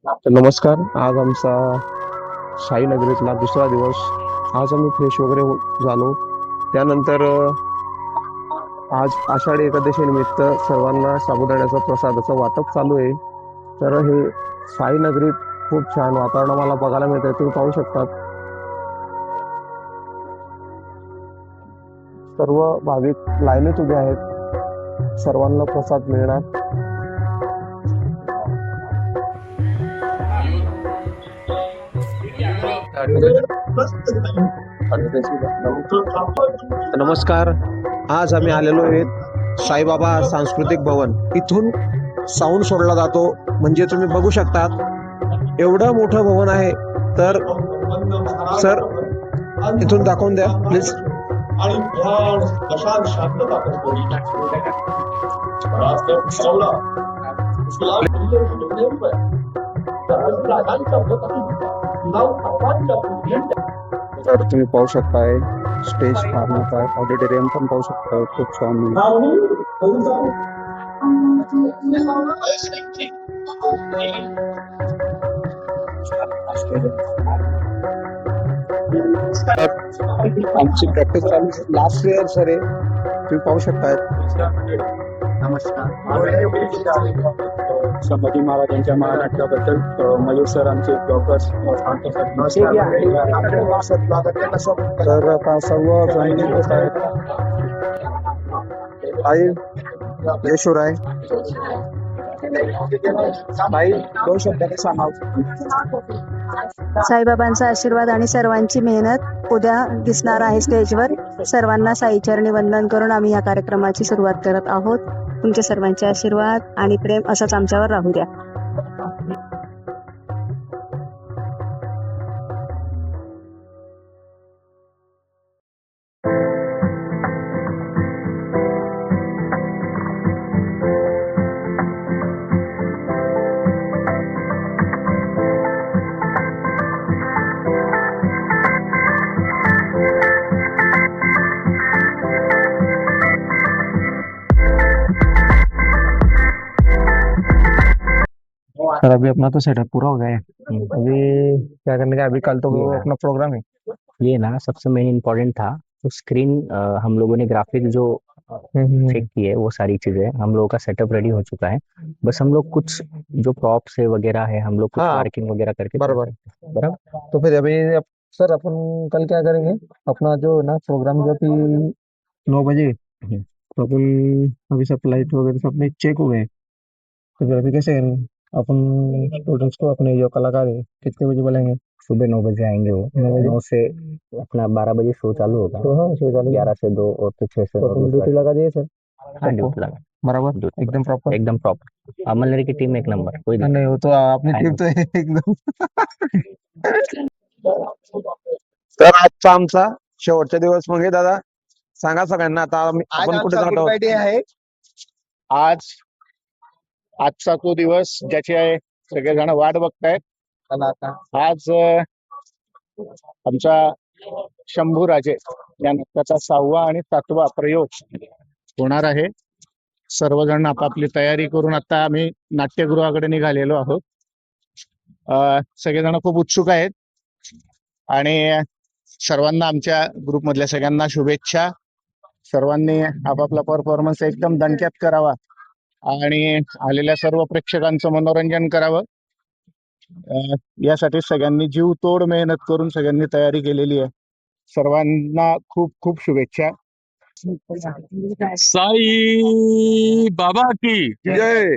तर नमस्कार. आज आमचा साईनगरीतला दुसरा दिवस. आज आम्ही फ्रेश वगैरे झालो. त्यानंतर आज आषाढी एकादशी निमित्त सर्वांना साबुदाण्याचा प्रसादाचं वाटप चालू आहे. तर हे साईनगरीत खूप छान वातावरण आम्हाला बघायला मिळतंय. तुम्ही पाहू शकतात सर्व भाविक लाईनीत उभे आहेत. सर्वांना प्रसाद मिळणार. नमस्कार. आज आम्ही आलेलो आहेत साईबाबा सांस्कृतिक भवन. इथून साऊंड सोडला जातो, म्हणजे तुम्ही बघू शकतात एवढं मोठं भवन आहे. तर सर इथून दाखवून द्या प्लीज. आणि ध्यान दशान शांतता पसरवली. सौला उसला तर तुम्ही पाहू शकताय स्टेज फार मोठा आहे. ऑडिटोरियम पण पाहू शकताय, खूप छान. आमची प्रॅक्टिस चालू लास्ट इयर सर आहे, तुम्ही पाहू शकताय. संभाजी महाराजांच्या महानाट्याबद्दल मयूर सर आमचे ब्लॉगर्स तर आता सर्व जॉईनिंग होत आहेत. आई यशोराय आई दोन शब्दाने सांगा. साईबाबांचा आशीर्वाद आणि सर्वांची मेहनत उद्या दिसणार आहे स्टेजवर. सर्वांना साईचरणी वंदन करून आम्ही या कार्यक्रमाची सुरुवात करत आहोत. तुमचे सर्वांचे आशीर्वाद आणि प्रेम असंच आमच्यावर राहू द्या. सर अभी अपना तो सेटअप पूरा हो गया है. अभी क्या करने का, अभी कल तो वो अपना प्रोग्राम है. ये ना सबसे मेन इम्पोर्टेंट था। तो स्क्रीन हम लोगों ने ग्राफिक जो चेक की है वो सारी चीजें हम लोगों का सेटअप रेडी हो चुका है। बस हम लोग कुछ जो प्रॉप्स है वगैरह है हम लोग कुछ हाँ, मार्किंग वगैरह करके बराबर. बराबर। तो फिर अभी सर अपन कल क्या करेंगे, अपना जो ना प्रोग्राम जो कि 9 बजे, तो अपन अभी सब लाइट वगैरह सब अपने चेक हो गए. तो फिर अभी कैसे करेंगे अपन स्टूडेंट्स को, अपने जो कलाकार है कितने बजे बुलाएंगे? सुबह 9 बजे आएंगे वो 9 बजे. 9 से अपना 12 बजे शो चालू होगा। तो हाँ सो चालू 11 से 2 और फिर 6 से तो 9 अपन ड्यूटी लगा दिए सर. हाँ सबको ड्यूटी लगा बराबर ड्यूटी एकदम प्रॉपर. एकदम प्रॉपर। अमलनेरी की टीम एक नंबर, कोई दिक्कत नहीं, वो तो आपने नाही. टीम तो एकदम. तर आजचा आमचा शेवटचा दिवस मग हे दादा सांगा सगळ्यांना. आता आपण कुठे जात आहोत? आहे आज आजचा तो दिवस ज्याची आहे सगळेजण वाट बघतायत. आज आमचा शंभू राजे या नाटकाचा 6वा आणि 7वा प्रयोग होणार आहे. सर्वजण आपापली तयारी करून आता आम्ही नाट्यगृहाकडे निघालेलो आहोत. सगळेजण खूप उत्सुक आहेत आणि सर्वांना आमच्या ग्रुपमधल्या सगळ्यांना शुभेच्छा. सर्वांनी आपापला परफॉर्मन्स एकदम दणक्यात करावा आणि आलेल्या सर्व प्रेक्षकांचं मनोरंजन करावं. यासाठी सगळ्यांनी जीव तोड मेहनत करून सगळ्यांनी तयारी केलेली आहे. सर्वांना खूप खूप शुभेच्छा. साई बाबा की जय.